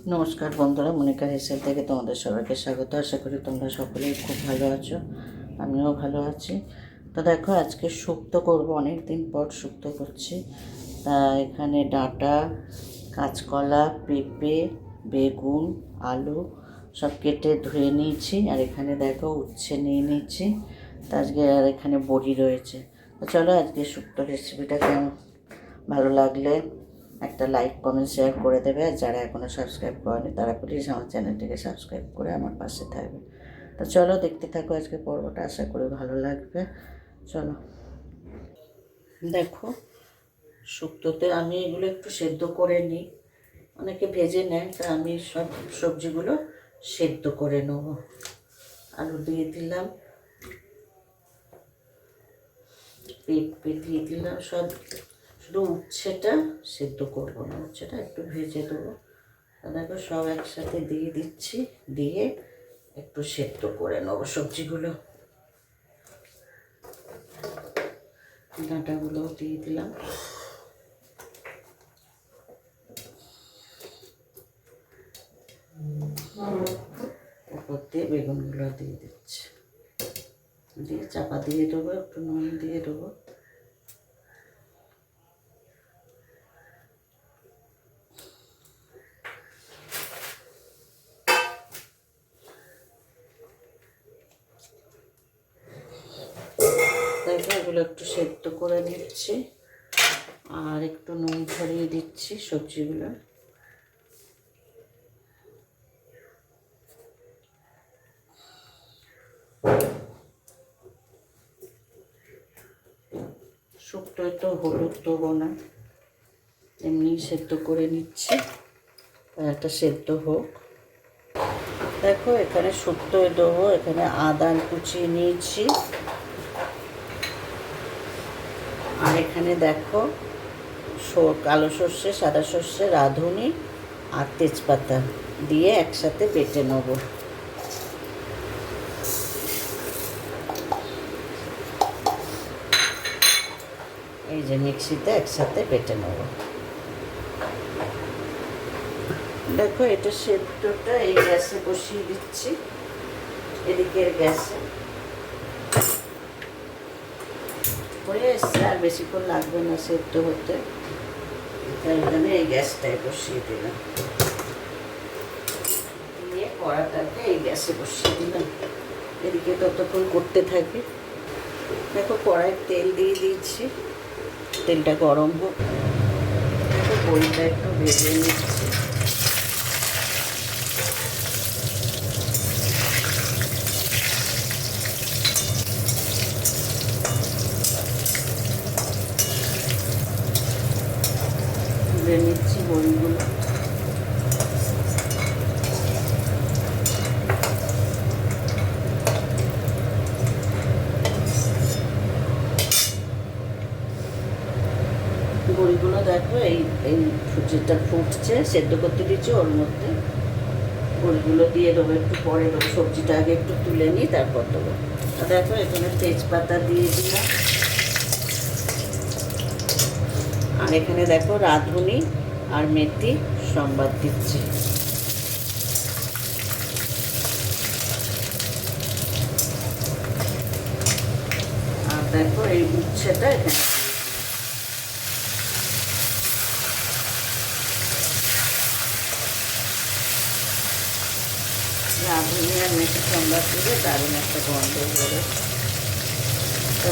নমস্কার বন্ধুরা, মনিকা হেসেল থেকে তোমাদের সবাইকে স্বাগত। আশা করি তোমরা সকলেই খুব ভালো আছো, আমিও ভালো আছি। তো দেখো, আজকে শুক্তো করবো, অনেক দিন পর শুক্তো করছি। তা এখানে ডাঁটা, কাঁচকলা, পেঁপে, বেগুন, আলু সব কেটে ধুয়ে নিয়েছি। আর এখানে দেখো উচ্ছে নিয়ে নিয়েছি। তা আজকে আর এখানে বড়ি রয়েছে। তো চলো আজকে শুক্তো রেসিপিটা কেমন, ভালো লাগলে একটা লাইক কমেন্ট শেয়ার করে দেবে। আর যারা এখনও সাবস্ক্রাইব করেনি তারা প্লিজ আমার চ্যানেলটিকে সাবস্ক্রাইব করে আমার পাশে থাকবে। তো চলো দেখতে থাকো আজকে পর্বটা, আশা করি ভালো লাগবে। চলো দেখো, শুক্তোতে আমি এগুলো একটু সেদ্ধ করে নিই, অনেকে ভেজে নেয়, তা আমি সব সবজিগুলো সেদ্ধ করে নেব। আলু দিয়ে দিলাম, পেঁপে দিয়ে দিলাম, সব শুধু উচ্ছেটা সেদ্ধ করবো না, উচ্ছেটা একটু ভেজে দেবো। দেখো সব একসাথে দিয়ে দিচ্ছি, দিয়ে একটু সেদ্ধ করে নেবো সবজিগুলো। ডাঁটাগুলোও দিয়ে দিলাম, উপর দিয়ে বেগুনগুলো দিয়ে দিচ্ছি, দিয়ে চাপা দিয়ে দেবো, একটু নুন দিয়ে দেবো। দেখো এগুলো একটু সেদ্ধ করে নিচ্ছি, আর একটু নুন ছড়িয়ে দিচ্ছি সবজিগুলো। শুক্তোয় তো হলুদ দেবো না, এমনি সেদ্ধ করে নিচ্ছি, একটা সেদ্ধ হোক। দেখো এখানে শুক্তোয় দেবো, এখানে আদা কুচিয়ে নিয়েছি, আর এখানে দেখো কালো সর্ষে, সাদা সর্ষে, রাঁধুনি আর তেজপাতা দিয়ে একসাথে বেটে নেব। এই যে মিক্সিতে একসাথে বেটে নেব। দেখো এটা সেদ্ধটা এই গ্যাসে বসিয়ে দিচ্ছি, এদিকের গ্যাসে হয়ে এসছে, আর বেশিক্ষণ লাগবে না সেদ্ধ হতে, তাই জন্য এই গ্যাসটায় বসিয়ে দিলাম। দিয়ে কড়াটাকে এই গ্যাসে বসিয়ে দিলাম, এদিকে ততক্ষণ করতে থাকি। দেখো কড়াই তেল দিয়ে দিয়েছি, তেলটা গরম হোক। দেখো বড়িটা একটু ভেজে নিচ্ছি, তুলে নিচ্ছি বড়িগুলো। বড়িগুলো দেখো এই এই যেটা ফুটছে, সেদ্ধ করতে দিচ্ছি, ওর মধ্যে বড়িগুলো দিয়ে দেবো, একটু পরে দেবো, সবজিটা আগে একটু তুলে নিই তারপর দেবো। দেখো এখানে তেজপাতা দিয়ে দিলাম, আর এখানে দেখো রাঁধুনি আর মেথি সম্বাদ দিচ্ছি। আর দেখো এই উচ্ছেটা এখানে রাঁধুনি আর মেথি সম্বাদ দিলে দারুণ একটা গন্ধ বেরোয়।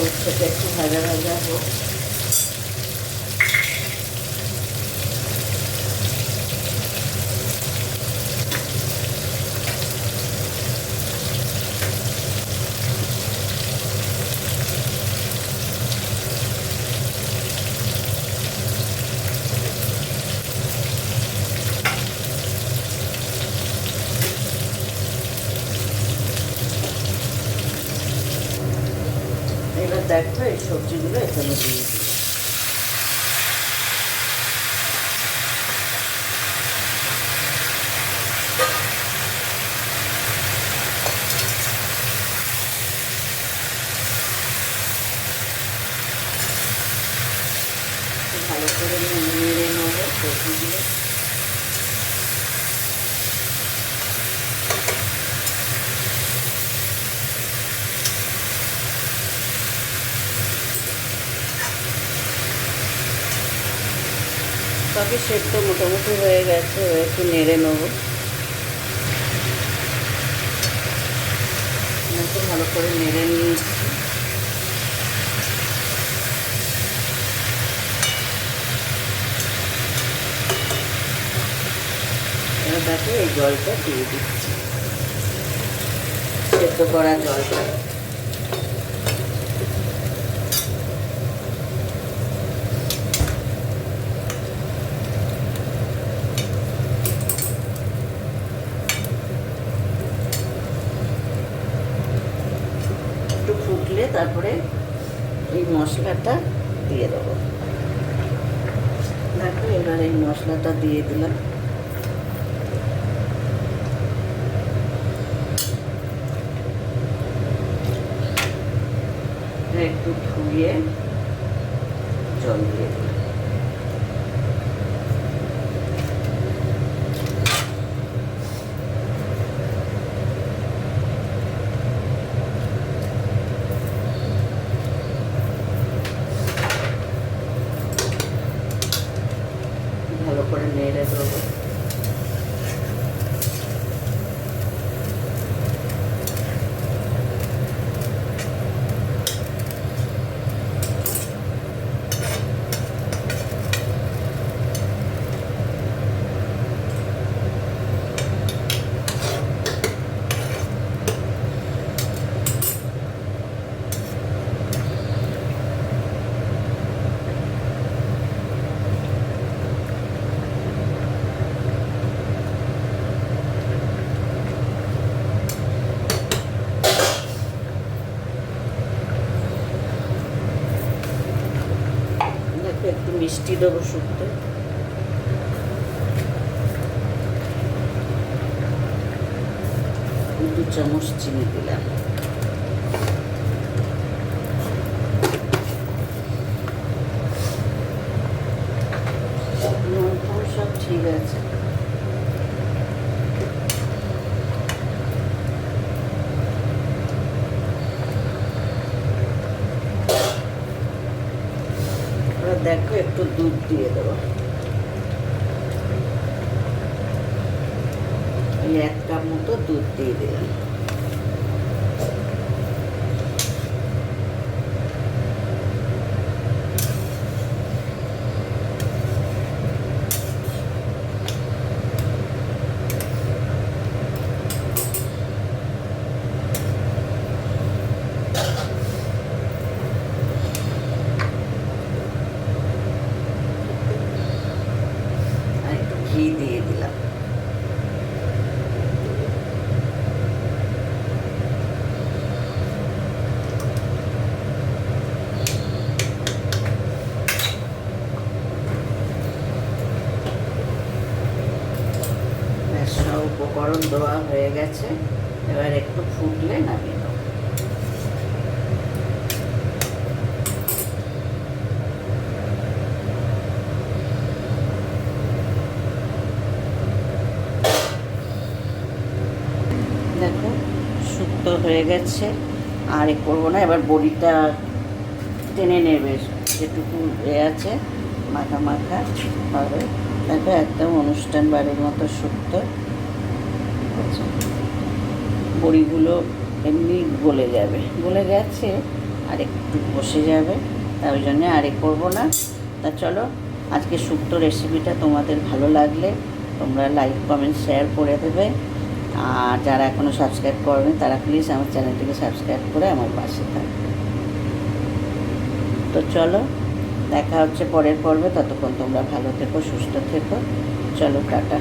উচ্ছেটা একটু ভাজা ভাজা হোক। এবার দেখো এই সবজিগুলো এখানে দিয়ে দিই। ভালো করে নেড়ে নেবো সবজিগুলো। সবই সেদ্ধ মোটামুটি হয়ে গেছে, এবার একটু নেড়ে নেবো। একটু ভালো করে নেড়ে নিয়েছি। এবার দেখো এই জলটা দিয়ে দিচ্ছি, সেদ্ধ করা জলটা। একটু ফুটলে তারপরে এই মশলাটা দিয়ে দেবো। দেখো এবার এই মশলাটা দিয়ে দিলাম। একটু ধুয়ে জল দিয়ে দিলাম। ভালো করে নেড়ে দেবো। একটু মিষ্টি দেবো শুক্তো। দু চামচ চিনি দিলাম। সব ঠিক আছে। দেখো একটু দুধ দিয়ে দেবো, এই 1 কাপ মতো দুধ দিয়ে দিলাম। ঘি দিয়ে দিলাম। সব উপকরণ দেওয়া হয়ে গেছে, এবার একটু ফুটলে নামিয়ে দেবো। দেখো শুক্তো হয়ে গেছে, আর এ করবো না। এবার বড়িটা টেনে নেবে, যেটুকু আছে মাখা মাখা হবে। দেখো একদম অনুষ্ঠান বাড়ির মতো শুক্তো। বড়িগুলো এমনি গলে যাবে, গলে গেছে, আর একটু বসে যাবে, তাই ওই জন্যে আর এ করবো না। তা চলো, আজকে শুক্তো রেসিপিটা তোমাদের ভালো লাগলে তোমরা লাইক কমেন্ট শেয়ার করে দেবে। আর যারা এখনও সাবস্ক্রাইব করবে তারা প্লিজ আমার চ্যানেলটিকে সাবস্ক্রাইব করে আমার পাশে থাকবে। তো চলো, দেখা হচ্ছে পরের পর্বে। ততক্ষণ তোমরা ভালো থেকো, সুস্থ থেকো। চলো টাটা।